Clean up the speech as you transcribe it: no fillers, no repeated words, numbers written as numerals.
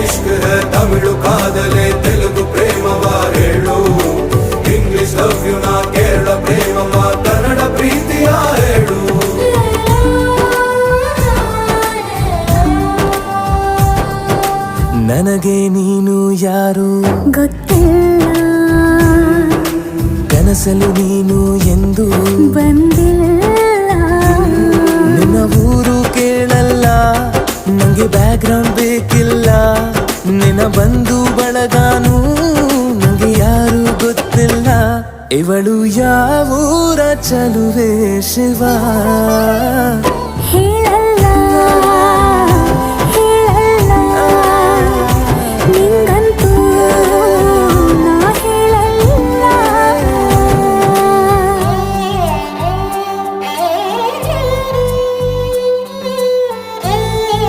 ಇಷ್ಕ್ high Tamil ಕಾದಲೆ Telugu ಪ್ರೇಮವ ಹೇಳು English love you ನಾ ಕೇರಳ ಪ್ರೇಮವ ಕನ್ನಡ ಪ್ರೀತಿಯ ಹೇಳು ನನಗೆ ನೀನು ಯಾರು ಗೊತ್ತಿಲ್ಲ ಕನಸಲು ನೀನು ಎಂದು ಬಂದಿಲ್ಲ ನಿನ್ನ ಊರು ಕೇಳಲ್ಲ ನಂಗೆ ಬ್ಯಾಕ್ಗ್ರೌಂಡ್ ಬೇಕಿಲ್ಲ ನಿನ್ನ ಬಂಧು ಬಳಗಾನು ನಂಗೆ ಯಾರು ಗೊತ್ತಿಲ್ಲ ಇವಳು ಯಾವೂರ ಚಲುವೆ ಶಿವ